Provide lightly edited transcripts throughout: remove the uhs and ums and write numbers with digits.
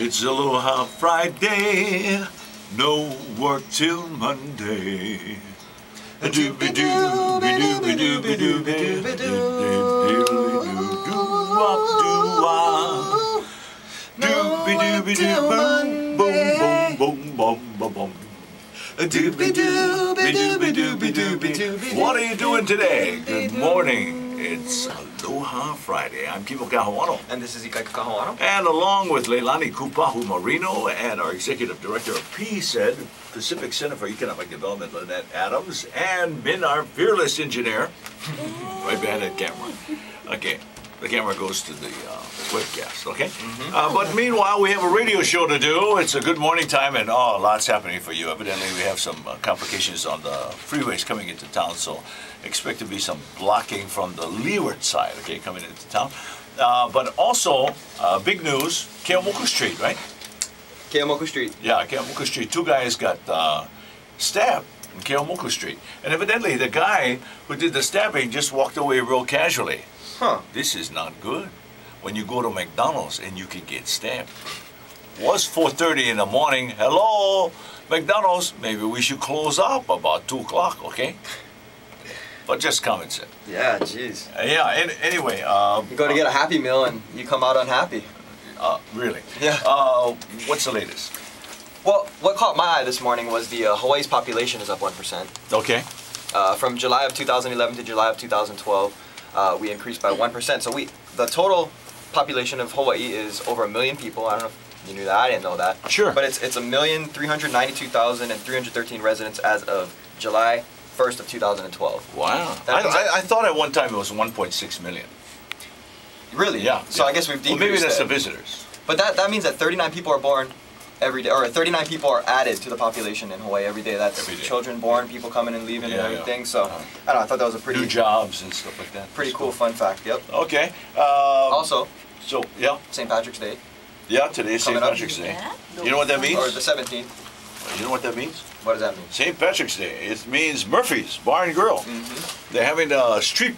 It's Aloha Friday, no work till Monday. Doobie doobie doobie doobie doobie doobie doobie doobie boom boom boom boom boom. Doobie doobie doobie doobie doobie. What are you doing today? Good morning. It's Aloha Friday. I'm Kimo Kahawano. And this is Ika Kahawano. And along with Leilani Kupahu Marino and our Executive Director of PSED, Pacific Center for Economic Development, Lynette Adams, and Min, our fearless engineer. Right behind that camera. Okay. The camera goes to the webcast, okay? But meanwhile, we have a radio show to do. It's a good morning time, and lots happening for you. Evidently, we have some complications on the freeways coming into town, so expect to be some blocking from the leeward side, okay, coming into town. But also, big news, Keomoku Street, right? Keomoku Street. Yeah, Keomoku Street. Two guys got stabbed in Keomoku Street. And evidently, the guy who did the stabbing just walked away real casually. Huh. This is not good. When you go to McDonald's and you can get stabbed. Was 4:30 in the morning. Hello, McDonald's. Maybe we should close up about 2 o'clock, okay? But just common sense. Yeah, jeez. Yeah. Anyway. You go to get a Happy Meal and you come out unhappy. Really? Yeah. What's the latest? Well, what caught my eye this morning was the Hawaii's population is up 1%. Okay. From July of 2011 to July of 2012. We increased by 1%. So the total population of Hawaii is over 1 million people. I don't know if you knew that. I didn't know that. Sure. But it's 1,392,313 residents as of July 1st of 2012. Wow. I thought at one time it was 1.6 million. Really? Yeah. So I guess we've decreased. Well, maybe that's the visitors. But that means that 39 people are born every day, or 39 people are added to the population in Hawaii every day. That's every day. Children born, people coming and leaving and everything. So I don't know, I thought that was a pretty new jobs and stuff like that. Pretty cool fun fact. Yep. Okay. Also. So yeah. St. Patrick's Day. Yeah, today is St. Patrick's Day. Yeah. You know what that means? Or the 17th. You know what that means? What does that mean? St. Patrick's Day. It means Murphy's Bar and Grill. They're having a street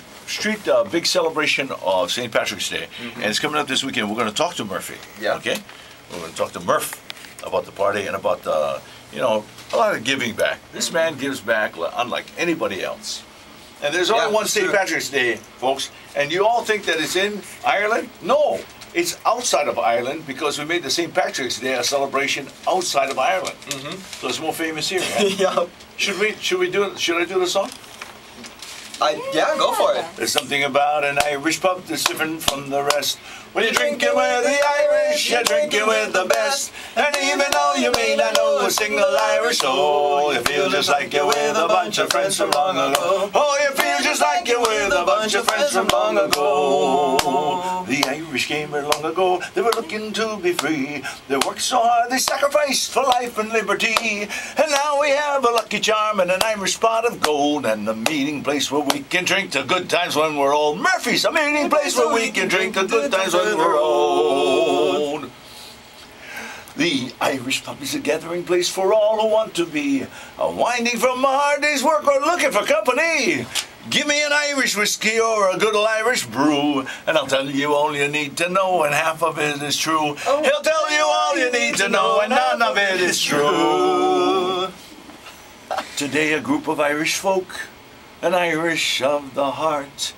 big celebration of St. Patrick's Day, and it's coming up this weekend. We're going to talk to Murphy. Yeah. Okay. We're going to talk to Murph about the party and about a lot of giving back. This man gives back unlike anybody else. And there's only one St. Patrick's Day, folks. And you all think that it's in Ireland? No, it's outside of Ireland because we made the St. Patrick's Day a celebration outside of Ireland. So it's more famous here. Right? Yeah. Should I do the song? Yeah, go for it. There's something about an Irish pub that's different from the rest. When you drink it with the Irish, you drink it with the best. And even though you may not know a single Irish soul, you feel just like you're with a bunch of friends from long ago. Oh, you feel just like you're with a bunch of friends from long ago. The Irish came here long ago, they were looking to be free. They worked so hard, they sacrificed for life and liberty. And now we have a lucky charm and an Irish pot of gold, and a meeting place where we can drink to good times when we're old. Murphy's, a meeting place where we can drink to good times when we're old. The Irish pub is a gathering place for all who want to be winding from a hard day's work or looking for company. Give me an Irish whiskey or a good old Irish brew, and I'll tell you all you need to know, and half of it is true. He'll tell you all you need to know, and none of it is true. Today a group of Irish folk, an Irish of the heart,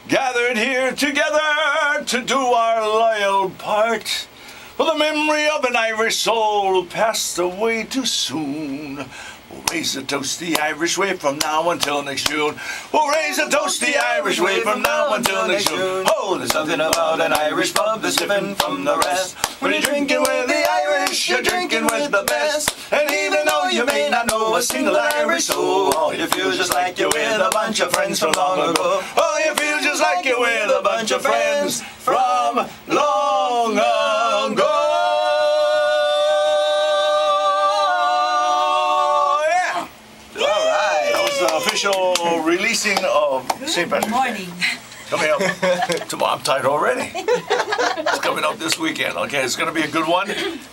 gathered here together to do our loyal part. For the memory of an Irish soul passed away too soon. We'll raise a toast the Irish way from now until next June. We'll raise a toast the Irish way from now until next June. Oh, there's something about an Irish pub that's different from the rest. When you're drinking with the Irish, you're drinking with the best. And even though you may not know a single Irish soul, oh, you feel just like you're with a bunch of friends from long ago. Oh, you feel just like you're with a bunch of friends from long ago. Official releasing of St. Patrick's Day. Morning. Coming up tomorrow. I'm tired already. It's coming up this weekend. Okay, it's going to be a good one.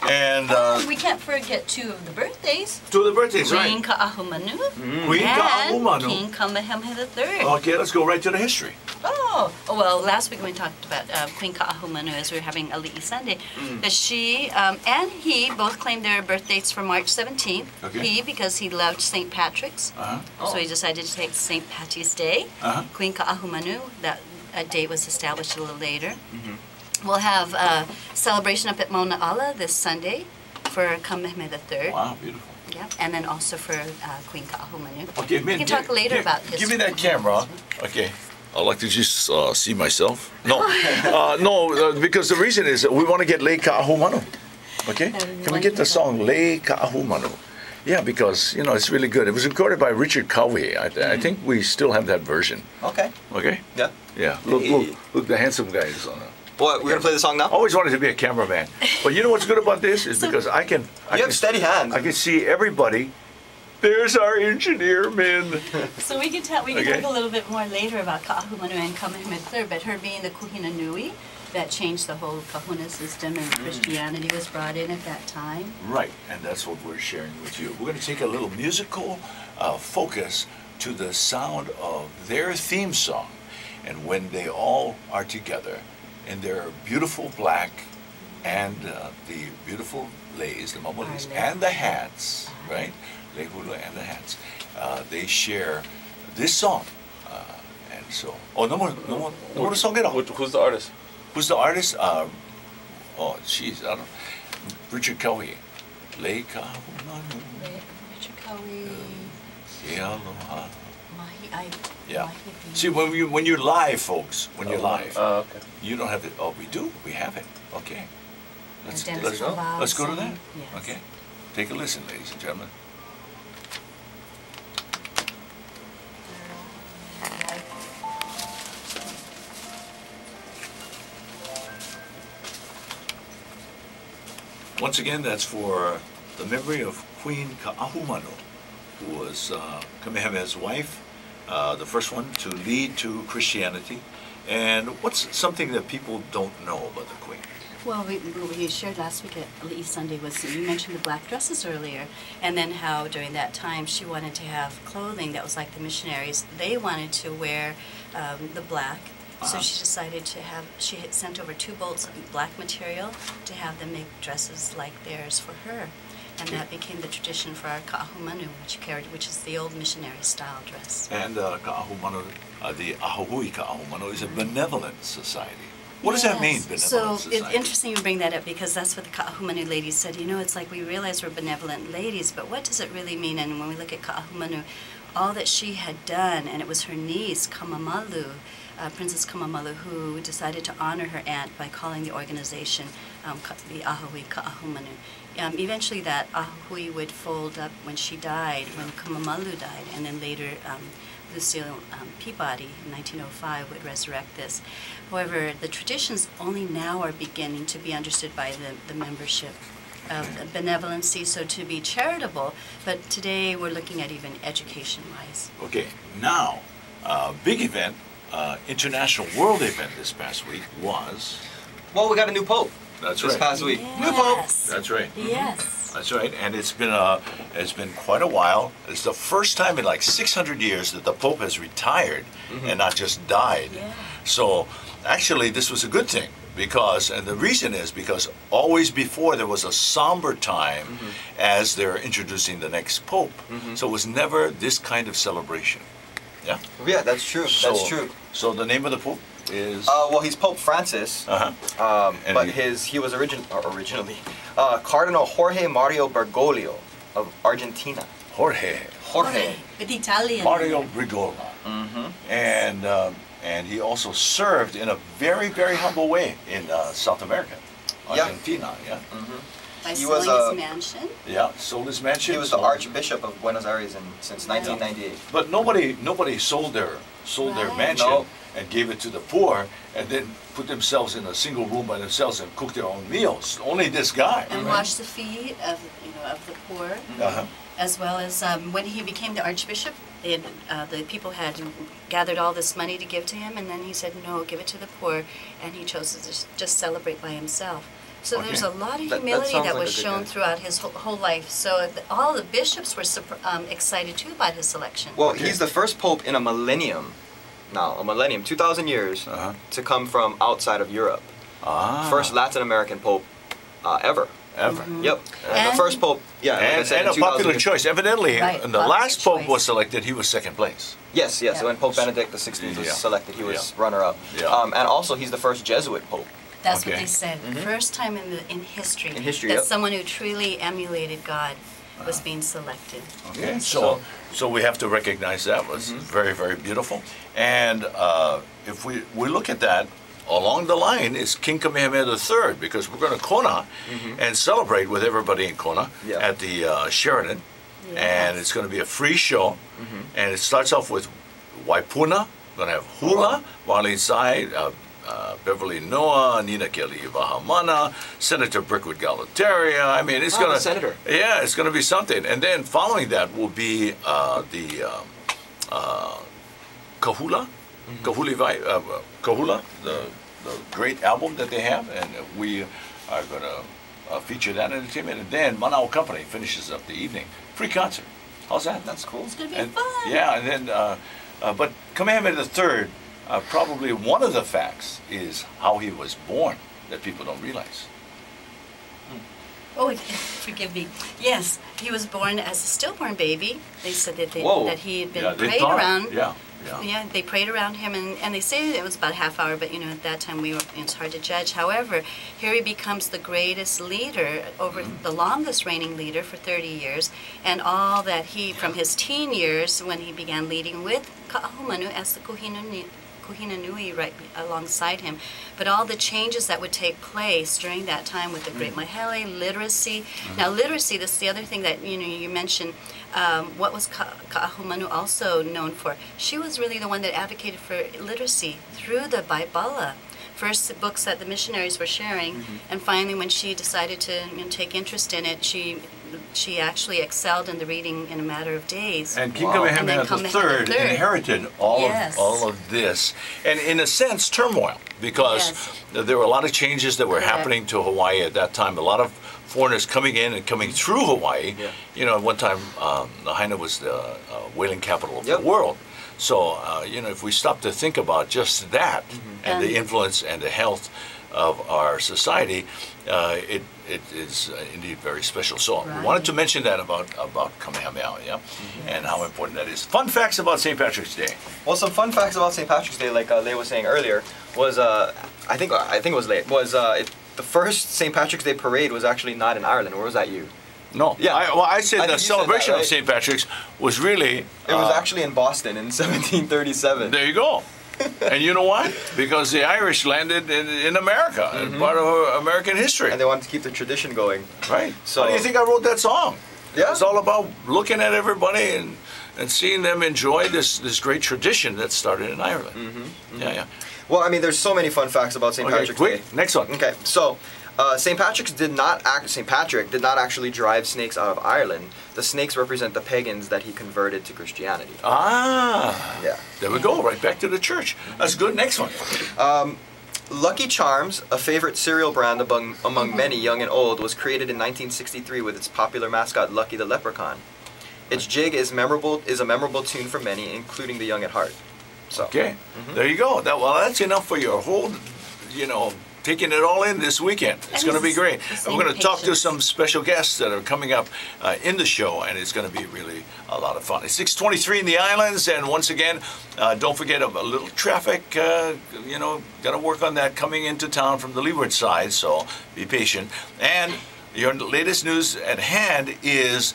And we can't forget 2 of the birthdays. 2 of the birthdays, Queen right? Ka'ahumanu Queen and Ka'ahumanu. King Kamehameha III. Okay, let's go right to the history. Oh, Oh, well, last week when we talked about Queen Ka'ahumanu as we were having Ali'i Sunday, that she and he both claimed their birth dates for March 17th. Okay. He, because he loved St. Patrick's, so he decided to take St. Patty's Day. Queen Ka'ahumanu, that date was established a little later. We'll have a celebration up at Mauna Ala this Sunday for Kamehameha III. Wow, beautiful. Yeah, and then also for Queen Ka'ahumanu. Okay, we can talk later about this. Give me that camera. Okay. I'd like to just see myself. No, because the reason is that we want to get Le Ka'ahumanu. Okay? Can we get the song Le Ka'ahumanu? Yeah, because, you know, it's really good. It was recorded by Richard Covey. I think we still have that version. Okay. Okay? Yeah. Yeah. Look, the handsome guy is on it. What, we're going to play the song now? Always wanted to be a cameraman. But you know what's good about this is because I can have steady hands. I can see everybody. There's our engineer, man. So we can talk a little bit more later about Ka'ahumanu and Kamehameha III, but her being the Kuhina Nui, that changed the whole kahuna system, and Christianity was brought in at that time. Right, and that's what we're sharing with you. We're going to take a little musical focus to the sound of their theme song, and when they all are together in their beautiful black and the beautiful leis, the mamolis, and the hats, right? Lehula and the hats. They share this song, and so. Oh, no more song at all. Who's the artist? Who's the artist? Oh, jeez, I don't. Richard Covey. Le Ka'ahumanu. Richard Covey. Aloha. Mahi. Yeah. See, when you're live, folks, when you're live, okay. you don't have it. Oh, we do. We have it. Okay. Let's go to that. Yes. Okay. Take a listen, ladies and gentlemen. Once again, that's for the memory of Queen Ka'ahumanu, who was Kamehameha's wife, the first one to lead to Christianity. And what's something that people don't know about the Queen? Well, we shared last week at Ali'i Sunday was, you mentioned the black dresses earlier, and then how during that time she wanted to have clothing that was like the missionaries. They wanted to wear the black. So she decided to have, she had sent over 2 bolts of black material to have them make dresses like theirs for her. And that became the tradition for our Ka'ahumanu, which is the old missionary style dress. And Ka'ahumanu, the Ahui Ka'ahumanu is a benevolent society. What does that mean, benevolent society? So it's interesting you bring that up because that's what the Ka'ahumanu ladies said. You know, it's like we realize we're benevolent ladies, but what does it really mean? And when we look at Ka'ahumanu, all that she had done, and it was her niece, Kamamalu, Princess Kamamalu, who decided to honor her aunt by calling the organization the Ahui Ka'ahumanu. Eventually that Ahui would fold up when she died, when Kamamalu died, and then later Lucille Peabody in 1905 would resurrect this. However, the traditions only now are beginning to be understood by the membership of benevolency, so to be charitable, but today we're looking at even education-wise. Okay, now, big event, international world event this past week was... Well, we got a new pope. That's this right. past week. Yes. New pope. That's right. Yes. That's right, and it's been quite a while. It's the first time in like 600 years that the Pope has retired and not just died. Yeah. So actually this was a good thing because, and the reason is because always before there was a somber time as they're introducing the next Pope. So it was never this kind of celebration. Yeah? Yeah, that's true. That's true. So the name of the Pope is? Well, he's Pope Francis, but he was originally Cardinal Jorge Mario Bergoglio of Argentina. Jorge. With Italian. Mario Bergoglio. And he also served in a very, very humble way in South America, Argentina. Yeah. By He selling was his mansion. Yeah, sold his mansion. He was the Archbishop of Buenos Aires since 1998. But nobody sold their mansion and gave it to the poor and then put themselves in a single room by themselves and cook their own meals. Only this guy. And wash the feet of the poor. As well as when he became the Archbishop, the people had gathered all this money to give to him, and then he said, no, give it to the poor, and he chose to just celebrate by himself. So there's a lot of humility that was shown throughout his whole life. So all the bishops were excited too about his selection. Well, he's the first pope in a millennium now, a millennium, 2,000 years, to come from outside of Europe. First Latin American pope ever. Ever. Yep. And the first pope, like I said, and a popular choice. Evidently, Right, when the last pope was selected, he was second place. Yes, yes. Yeah. So when Pope Benedict XVI was selected, he was Yeah. runner-up. Yeah. And also, he's the first Jesuit pope. That's what Okay. they said. First time in history. In history, that yep. someone who truly emulated God was being selected. Okay, so we have to recognize that was very, very beautiful. And if we look at that, along the line is King Kamehameha III, because we're going to Kona and celebrate with everybody in Kona at the Sheraton. Yes. And it's going to be a free show. And it starts off with Waipuna. We're going to have hula, Marlene Tsai, Beverly Noah, Nina Kelly Vahamana, Senator Brickwood Galataria. I mean, it's going to... Senator. Yeah, it's going to be something. And then following that will be the Kahula. Kahula, the great album that they have, and we are going to feature that entertainment. And then Manao Company finishes up the evening. Free concert. How's that? That's cool. It's going to be And, fun. yeah, and then, but Kamehameha III, probably one of the facts is how he was born that people don't realize. Oh, forgive me. Yes, he was born as a stillborn baby. They said that Whoa. that he had been Yeah, they prayed thought- around. Yeah. Yeah, they prayed around him, and they say it was about a half hour, but at that time it's hard to judge. However, here he becomes the greatest leader, over the longest reigning leader for 30 years, and all that he, from his teen years when he began leading with Ka'ahumanu as the Kuhina Nui right alongside him, but all the changes that would take place during that time with the Great Mahele, literacy. Now, literacy, this is the other thing that you mentioned. What was Ka'ahumanu also known for? She was really the one that advocated for literacy through the Baibala. First books that the missionaries were sharing, and finally when she decided to take interest in it, she actually excelled in the reading in a matter of days. And King Wow. Kamehameha And then III Kamehameha inherited all Yes. of this, and in a sense turmoil, because there were a lot of changes that were Correct. happening to Hawaii at that time. A lot of foreigners coming in and coming through Hawaii. Yeah. At one time, Lahaina was the whaling capital of Yep. the world. So, if we stop to think about just that and the influence and the health of our society, it is indeed very special. So we wanted to mention that about Kamehameha, and how important that is. Fun facts about St. Patrick's Day. Well, some fun facts about St. Patrick's Day, like Leigh was saying earlier, was I think it was Leigh, was the first St. Patrick's Day parade was actually not in Ireland. Or was that you? No, Yeah. I said I the think you said celebration that, of right? St. Patrick's was really... It was actually in Boston in 1737. There you go. And you know what? Because the Irish landed in America, as part of American history. And they wanted to keep the tradition going. Right. So- How do you think I wrote that song? Yeah. It's all about looking at everybody and seeing them enjoy this great tradition that started in Ireland. Yeah. Well, I mean, there's so many fun facts about St. Okay, Patrick's quick, Day. next one. Okay, so St. Patrick did not actually drive snakes out of Ireland. The snakes represent the pagans that he converted to Christianity. Ah. Yeah. There we go, right back to the church. That's good. Next one. Lucky Charms, a favorite cereal brand among many, young and old, was created in 1963 with its popular mascot Lucky the Leprechaun. Its jig is a memorable tune for many, including the young at heart. So. Okay, there you go. That's enough for your whole, taking it all in this weekend. It's going to be great. And we're going to talk to some special guests that are coming up in the show, and it's going to be really a lot of fun. It's 6:23 in the islands, and once again, don't forget a little traffic. Got to work on that coming into town from the leeward side, so be patient. And your latest news at hand is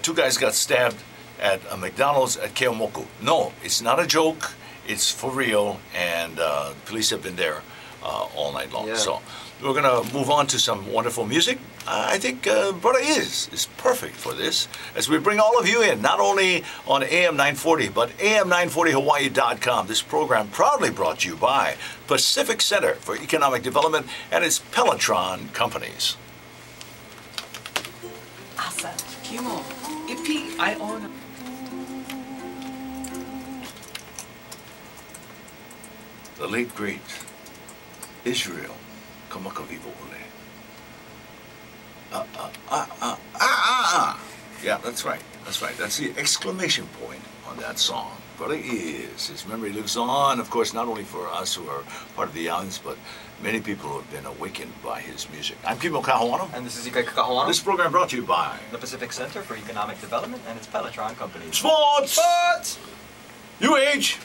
2 guys got stabbed at a McDonald's at Keomoku. No, it's not a joke. It's for real, and police have been there all night long. Yeah. So we're going to move on to some wonderful music. I think Brother is perfect for this, as we bring all of you in, not only on AM 940, but AM940Hawaii.com. This program proudly brought to you by Pacific Center for Economic Development and its Pelotron companies. Asa, Kimo, Ipi, I own. The late great Israel Kamakavivo'ole. Yeah, that's right. That's right. That's the exclamation point on that song. brother is. His memory lives on, of course, not only for us who are part of the Islands, but many people who have been awakened by his music. I'm Kimo Kahuano. And this is Ika Kakahuano. This program brought to you by the Pacific Center for Economic Development and its Peloton company. Sports! Sports! UH!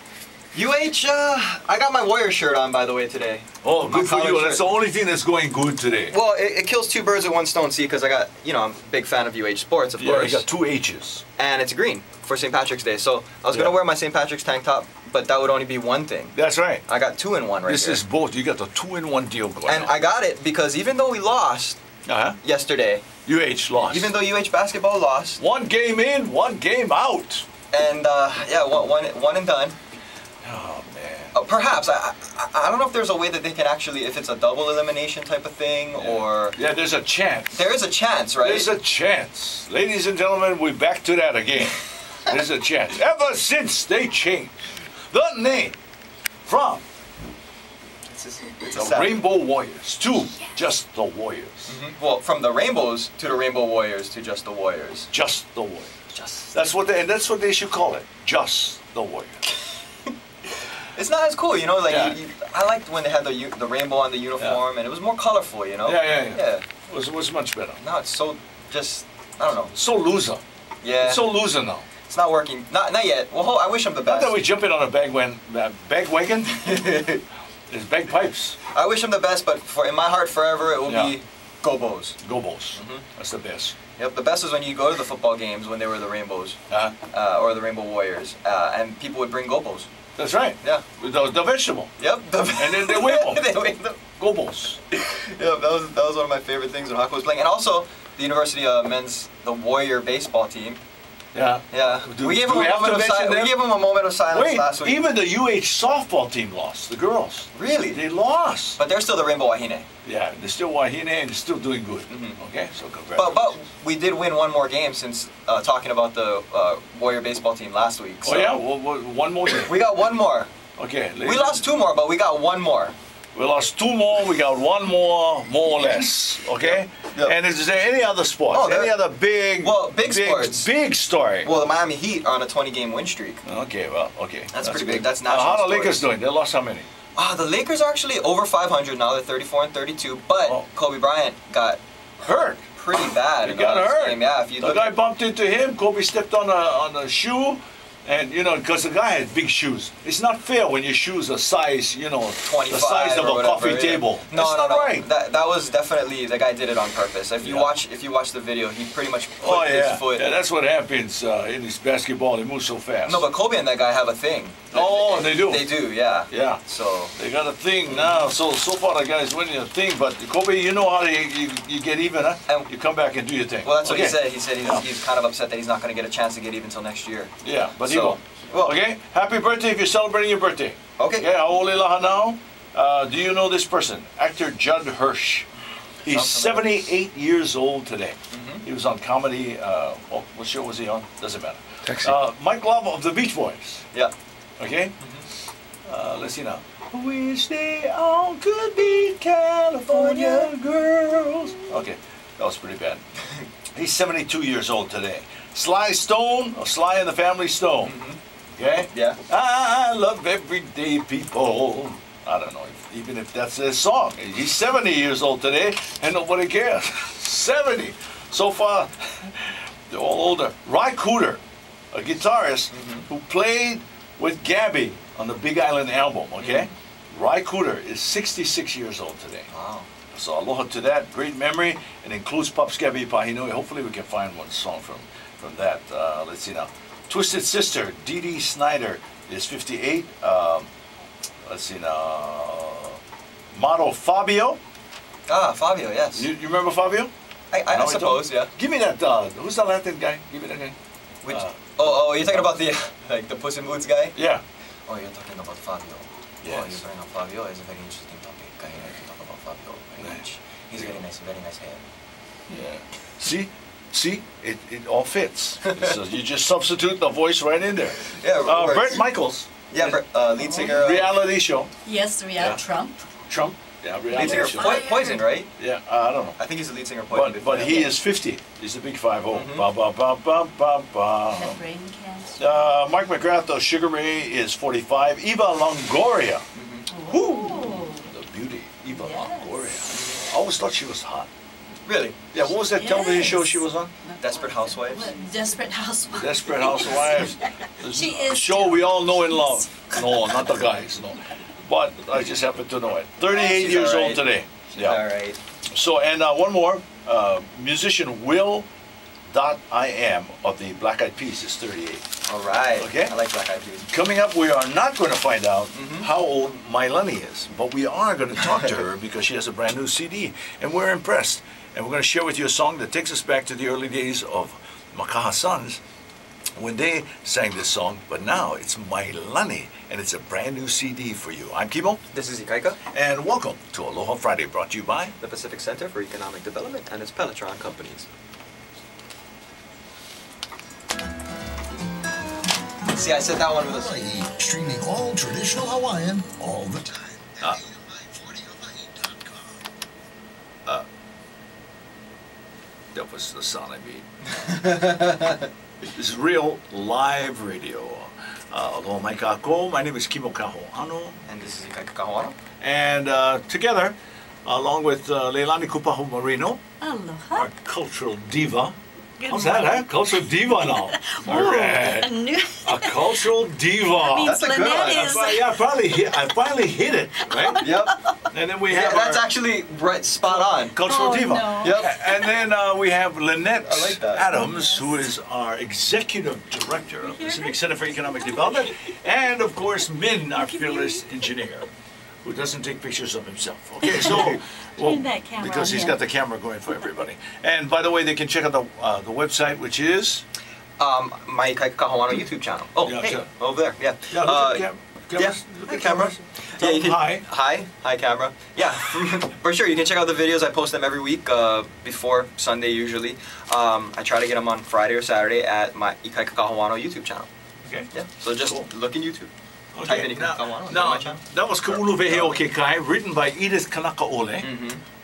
I got my Warrior shirt on, by the way, today. Oh, My good for you. collar That's shirt. the only thing that's going good today. Well, it kills two birds with one stone, see, because I got, I'm a big fan of UH Sports, of Yeah, course. you got 2 H's. And it's green for St. Patrick's Day. So I was Yeah. going to wear my St. Patrick's tank top, but that would only be one thing. That's right. I got 2 in 1 right This here. is both. You got the 2-in-1 deal going And on. I got it because even though we lost yesterday, UH lost. even though UH basketball lost, 1 game in, 1 game out. and one and done. Oh, man. Perhaps I don't know if there's a way that they can actually, if it's a double elimination type of thing, or Yeah, there's a chance. there is a chance, right? There's a chance. Ladies and gentlemen, we're back to that again. There's a chance. Ever since they changed the name from It's the Rainbow Warriors to just the Warriors. Well, from the Rainbows to the Rainbow Warriors to just the Warriors. Just the Warriors. Just. That's what they should call it. Just the Warriors. It's not as cool, Like Yeah. I liked when they had the rainbow on the uniform, and it was more colorful, Yeah. It was much better. Now it's so just I don't know. So loser. Yeah. It's so loser now. It's not working. Not yet. Well, I wish him the Not best. that we jump in on a bagwagon. There's bagpipes. I wish him the best, but in my heart forever it will Yeah. be Go Bows. Go Bulls. That's the best. Yep, the best was when you go to the football games when they were the Rainbows or the Rainbow Warriors, and people would bring Go Bows. That's right. Yeah. The vegetable. Yep. And then they wave them. They wave them. Go Bulls. Yeah, that was one of my favorite things when Hako was playing, and also the University the Warrior baseball team. Yeah. Yeah, Do- we gave do them we a have to moment of mention silence. them? We gave them a moment of silence Wait, last week. even the UH softball team lost. The girls. Really? They lost. But they're still the Rainbow Wahine. Yeah, they're still Wahine and they're still doing good. Okay, so congratulations. But we did win one more game since talking about the Warrior baseball team last week. So Oh yeah, well, one more game. we got one more. Okay. We lost 2 more, but we got one more. We lost 2 more. We got 1 more or less. Okay. Yep. And is there any other sports? Oh, any other big? big sports. Big story. Well, the Miami Heat are on a 20-game win streak. Okay. Well. Okay. That's pretty big. good. That's national How the stories. Lakers doing? They lost how many? The Lakers are actually over 500 now. They're 34 and 32. But Oh. Kobe Bryant got Hurt. pretty bad. He in got this hurt. game. Yeah, if you The look guy at, bumped into him. Kobe stepped on a shoe, and because the guy had big shoes. It's not fair when your shoes are size, 25 the size of or a whatever, coffee yeah. table. No, it's not no. right. That was definitely the guy did it on purpose. If you Yeah. watch the video, he pretty much put Oh his yeah. foot. Yeah, that's what happens in this basketball. They move so fast. No, but Kobe and that guy have a thing. Oh, they do. They do, yeah. Yeah. So They got a thing now. So far the guy's winning a thing, but Kobe, you know how you get even, huh? And- You come back and do your thing. well, that's what he Okay. said. He said he's kind of upset that he's not going to get a chance to get even until next year. Yeah, but he So, will. well- Okay. Happy birthday if you're celebrating your birthday. Okay. Okay. How old Aloha now? Do you know this person? Actor Judd Hirsch. He's Sounds familiar. 78 years old today. He was on comedy. What show was he on? Doesn't matter. Taxi. Mike Love of the Beach Boys. Yeah. Okay? Let's see now. Wish they all could be California girls. Okay, that was pretty bad. He's 72 years old today. Sly Stone, or Sly and the Family Stone. Okay? Yeah. I love everyday people. I don't know, even if that's his song. He's 70 years old today, and nobody cares. 70. So far, they're all older. Ry Cooder, a guitarist who played with Gabby on the Big Island album, okay? Ry Cooder is 66 years old today. Wow. So aloha to that, great memory, and includes Pops Gabby Pahinui. Hopefully we can find one song from that. Let's see now. Twisted Sister, Dee Dee Snyder is 58. Let's see now. Model Fabio. Ah, Fabio, yes. You remember Fabio? I Now we suppose, don't- yeah. Give me that, who's the Latin guy? Give me that guy. Which? Uh, oh, you're talking about the like the Puss in Boots guy? Yeah. Oh, you're talking about Fabio. Yes. Oh, you're bringing up Fabio. It's a very interesting topic. I like to talk about Fabio very much. He's very nice hair. Yeah. See, it all fits. So you just substitute the voice right in there. Yeah, it works. Bret Michaels. Yeah, lead singer. Reality show. Yes, Yeah. Trump. Trump. Yeah, Lead singer show. Poison, right? Yeah, I don't know. I think he's the lead singer of Poison. But he is 50. He's a big 5-0. Ba ba ba ba ba The ba. brain cancer. Mark McGrath, though, Sugar Ray is 45. Eva Longoria. Oh. The beauty, Eva Yes. Longoria. I always thought she was hot. Really? Yeah, what was that television show she was on? Desperate Housewives? Desperate Housewives. Desperate Housewives. She A is show too. we all know and love. No, not the guys, no. But I just happen to know it. 38 She's years all old right. today. All Yeah. right. So, and one more. Musician Will.I.am of the Black Eyed Peas is 38. All right. Okay. I like Black Eyed Peas. Coming up, we are not going to find out how old Mailani is, but we are going to talk to her because she has a brand new CD, and we're impressed. And we're going to share with you a song that takes us back to the early days of Makaha Sons when they sang this song, but now it's Mailani, and it's a brand new CD for you. I'm Kimo, This is Ikaika, and welcome to Aloha Friday, brought to you by... the Pacific Center for Economic Development and its Peletron companies. See, I said that one with a... Hawaii, streaming all traditional Hawaiian all the time. That was the sound I made. This is real live radio. Aloha mai kākou. My name is Kimo Kaho'ano. And this is Ikaika Kaho'ano. And together, along with Leilani Kupahu Marino, Aloha. our cultural diva. Good How's that, morning. huh? Cultural diva now. All Ooh, right. a new. A cultural diva. That means That's a good Lynette one. is. Yeah, I finally hit it, right? Yep. And then we Yeah, have that's our actually right, spot on. cultural Oh, diva. no. Yep. And then we have Lynette I like that. Adams, who is our executive director of Pacific Center for Economic Development, and of course Min, our fearless engineer, who doesn't take pictures of himself. Okay, so Turn that camera because on he's him. got the camera going for everybody. And by the way, they can check out the website, which is My Ikaika Kaho'ano YouTube channel. Oh, Yeah, hey, sure. over there, yeah. yeah. Look at the cameras. yeah, Look hi, at camera. cameras. Tell you them can, hi. Hi, camera. Yeah, for sure. You can check out the videos. I post them every week before Sunday usually. I try to get them on Friday or Saturday at my Ikaika Kaho'ano YouTube channel. Okay. Yeah, so just Cool. look in YouTube. Type in Ikaika Kaho'ano. Now, my channel. that was Ka'ulu Vehe o Ke Kai, written by Edith Kanakaole.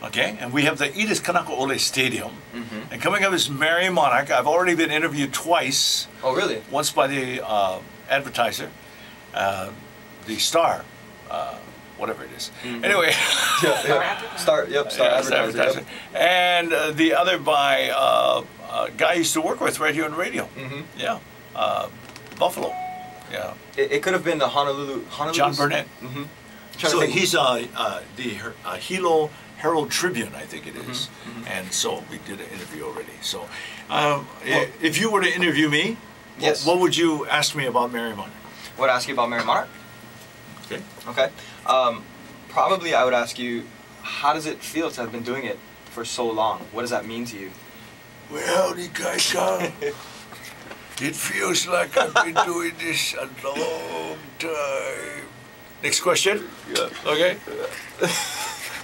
Okay, and we have the Edith Kanakaole Stadium. And coming up is Mary Monarch. I've already been interviewed twice. Oh, really? Once by the advertiser, the Star, whatever it is. Anyway, Start yeah, advertising. advertiser. And the other by a guy I used to work with right here on radio. Yeah, Buffalo. Yeah, It could have been the Honolulu. John Burnett. So think. he's the Hilo Herald Tribune, I think it is. And so we did an interview already. So if you were to interview me, Yes. what would you ask me about Mary Monarch? Would ask you about Mary Monarch. Okay. Okay. Probably I would ask you, how does it feel to have been doing it for so long? What does that mean to you? Well, Ikaika, it feels like I've been doing this a long time. Next question. Yeah. Okay.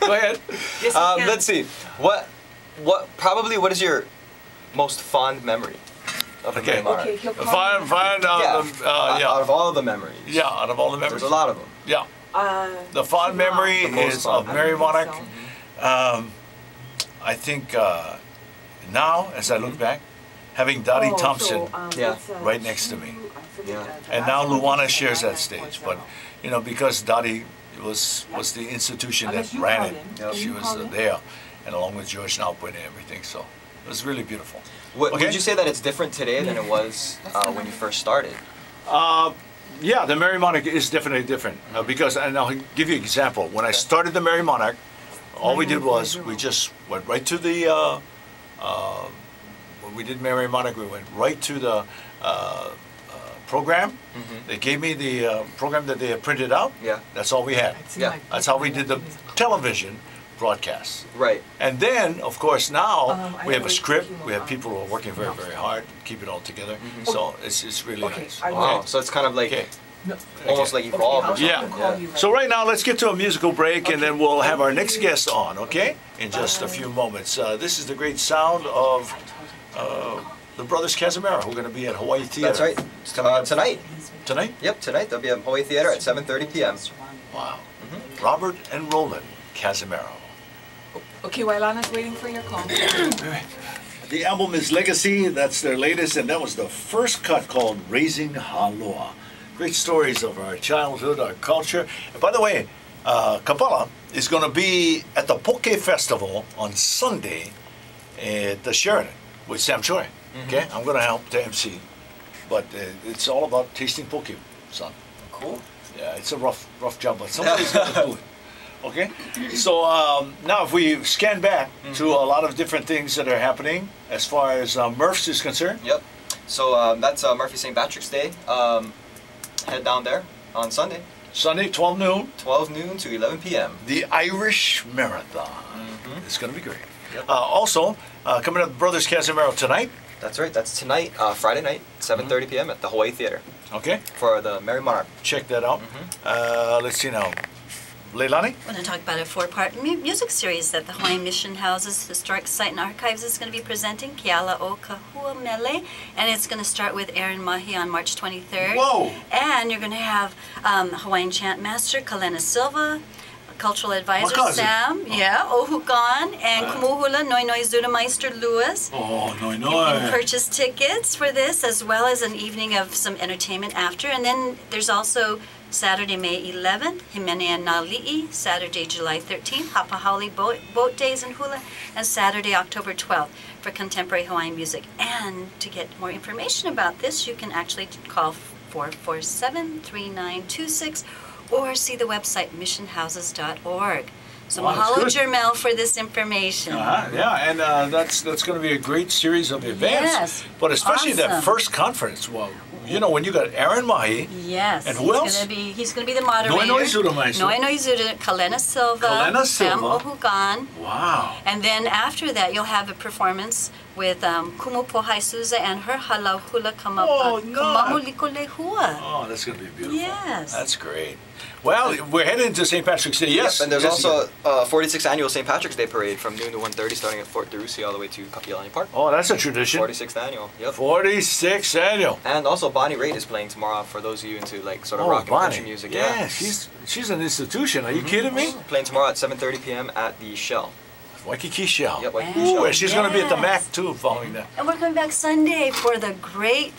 Go ahead. Yes, you can. Let's see. What is your most fond memory of the Okay. Mary Monarch? Okay, he'll call Fine, me. fine. Out Yeah. of all of the memories. Yeah, out of all the memories. There's a lot of them. Yeah. The fond Siobhan. memory The most is fond of Mary memory. Monarch. I think now, as I look back, having Dottie Thompson Yeah. right next to me. Yeah. And now Luana shares that stage. But, you know, because Dottie was the institution that Unless you ran call it, in. Yep. she You was call in. there, and along with George Nalpin and everything. So it was really beautiful. Okay. Would you say that it's different today than it was when you first started? Yeah, the Mary Monarch is definitely different because, and I'll give you an example. When I started the Mary Monarch, all we did was we just went right to the. When we did Mary Monarch, we went right to the program. They gave me the program that they had printed out. Yeah. That's all we had. Yeah. That's how we did the television broadcasts. Right. And then, of course, now I we have a always script. keep We have on, people who are working very, very hard to keep it all together. So it's really Okay, nice. I Wow. will. So it's kind of like Okay. No. almost like Okay, evolved. I'll or something. Yeah. call you right So right now, let's get to a musical break, and then we'll have our next guest on, okay? In just a Bye. few moments. This is the great sound of the Brothers Casimira, who are going to be at Hawaii Theater. That's right. Tonight. Tonight? Yep, tonight they'll be at Hawaii Theater at 7:30 p.m. Wow. Robert and Roland. Casimiro. Okay, while Anna's waiting for your call. The album is Legacy. That's their latest, and that was the first cut called Raising Aloha. Great stories of our childhood, our culture. And by the way, Kapala is going to be at the Poke Festival on Sunday at the Sheraton with Sam Choi. Okay, I'm going to help to MC, but it's all about tasting poke, son. Cool. Yeah, it's a rough job, but somebody's going to do it. Okay, so now if we scan back to a lot of different things that are happening as far as Murph's is concerned. Yep. So that's Murphy St. Patrick's Day. Head down there on Sunday. Sunday, 12 noon. 12 noon to 11 p.m. The Irish Marathon. It's going to be great. Yep. Also, coming up, Brothers Casimiro tonight. That's right. That's tonight, Friday night, 7:30 p.m. at the Hawaii Theater. Okay. For the Merry Monarch. Check that out. Let's see now. Leilani? I want to talk about a four-part music series that the Hawaiian Mission House's Historic Site and Archives is going to be presenting, Keala o Kahua Mele, and it's going to start with Aaron Mahi on March 23rd. Whoa! And you're going to have Hawaiian Chant Master Kalena Silva, Cultural Advisor Sam, Ohukan, and Kumuhula Noi Noi Zudameister Lewis. Oh, Noi You Noi. can purchase tickets for this, as well as an evening of some entertainment after. And then there's also Saturday, May 11th, Himene and Nali'i, Saturday, July 13th, Hapahauli boat Days in Hula, and Saturday, October 12th for contemporary Hawaiian music. And to get more information about this, you can actually call 447-3926 or see the website missionhouses.org. So Wow, mahalo, that's good. Jermel, for this information. Yeah, and that's going to be a great series of events. Yes, But especially that awesome. first conference. Well, you know, when you got Aaron Mahi. Yes. And who else? He's going to be the moderator. Noi Noi Zudameister. Noi Noi Zuda, Kalena Silva. Kalena Sam Silva. Ohugan. Wow. And then after that, you'll have a performance with Kumu Pohai Suza and her Halau Hula Oh, God. Kamamuliko Lehua. Oh, that's going to be beautiful. Yes. That's great. Well, we're heading into St. Patrick's Day. Yes. Yep, and there's yes, also a 46th annual St. Patrick's Day parade from noon to 1:30, starting at Fort DeRusi all the way to Kapiolani Park. Oh, that's a tradition. 46th annual. Yep. 46th annual. And also Bonnie Raitt is playing tomorrow for those of you into like sort of Oh, rock and Bonnie. country music. Yeah, she's an institution. Are you kidding me? Playing tomorrow at 7:30 p.m. at the Shell. Waikiki Shell. Yep, Waikiki Ooh, Shell. and she's going to be at the Yes. MAC too following that. And we're coming back Sunday for the great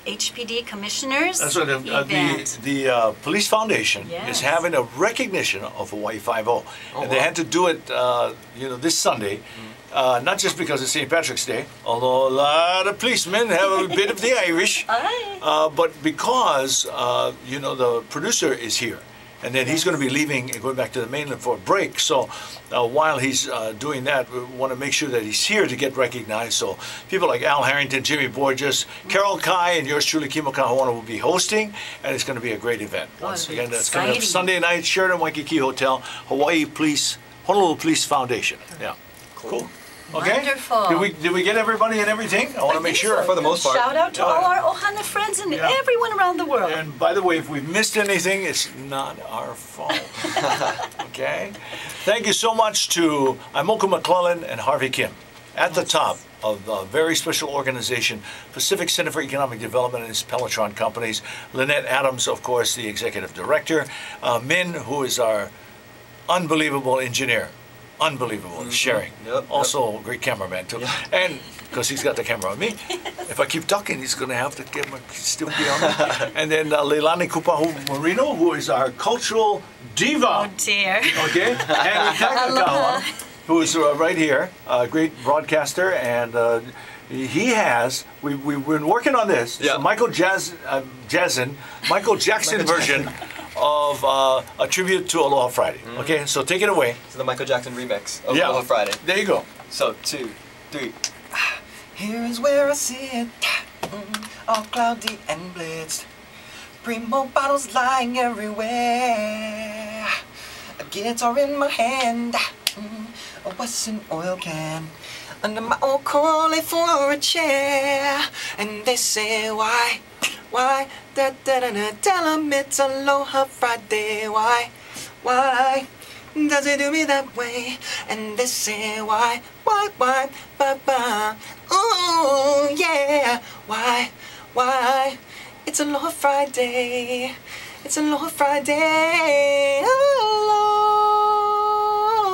HPD Commissioners That's what event. the Police Foundation Yes. is having a recognition of Hawaii 5-0. And they wow. had to do it, this Sunday, not just because it's St. Patrick's Day, although a lot of policemen have a bit of the Irish, Aye. but because, the producer is here. And then he's going to be leaving and going back to the mainland for a break. So while he's doing that, we want to make sure that he's here to get recognized. So people like Al Harrington, Jimmy Borges, Carol Kai, and yours truly, Kimo Kahuana, will be hosting. And it's going to be a great event. Once it'll be again, that's coming up exciting. Sunday night, Sheraton Waikiki Hotel, Honolulu Police Foundation. Yeah. Cool. Okay. Wonderful. Did we get everybody and everything? I want to make sure. For the most part. Shout out to all our Ohana friends and Yeah. everyone around the world. And by the way, if we missed anything, it's not our fault. Okay? Thank you so much to Imoku McClellan and Harvey Kim at the top of the very special organization, Pacific Center for Economic Development and its Pelletron companies. Lynette Adams, of course, the executive director. Min, who is our unbelievable engineer. Unbelievable in sharing. Yep, Also a great cameraman too. And because he's got the camera on me. If I keep talking, he's going to have the camera still be on me. And then Leilani Kupahu Marino, who is our cultural diva. Oh dear. Okay? And Takakawa, who is right here, a great broadcaster, and we've been working on this. Yeah. It's a Michael Jackson version of a tribute to Aloha Friday. Okay, so take it away. So the Michael Jackson remix of Yeah. Aloha Friday. There you go. So 2, 3. Here is where I sit, all cloudy and blitzed. Primo bottles lying everywhere. A guitar in my hand, a Western oil can. Under my old collie for a chair. And they say why, da da da da, tell 'em it's Aloha Friday. Why does it do me that way? And they say why, ba ba. Ooh yeah, why? It's Aloha Friday. It's Aloha Friday. Aloha.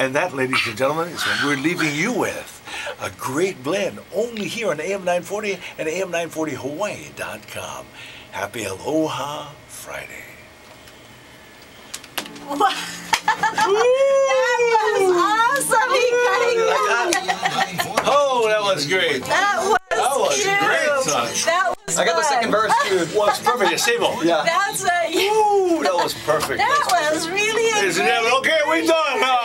And that, ladies and gentlemen, is what we're leaving you with. A great blend only here on AM 940 and AM940Hawaii.com. Happy Aloha Friday. That was awesome, Ika. Oh, that was great. That was cute. Great, son. That was I got the second verse too. Was perfect. Sable. Yeah. That's a. Ooh, that was perfect. That was really a Ladies and gentlemen, okay, we done.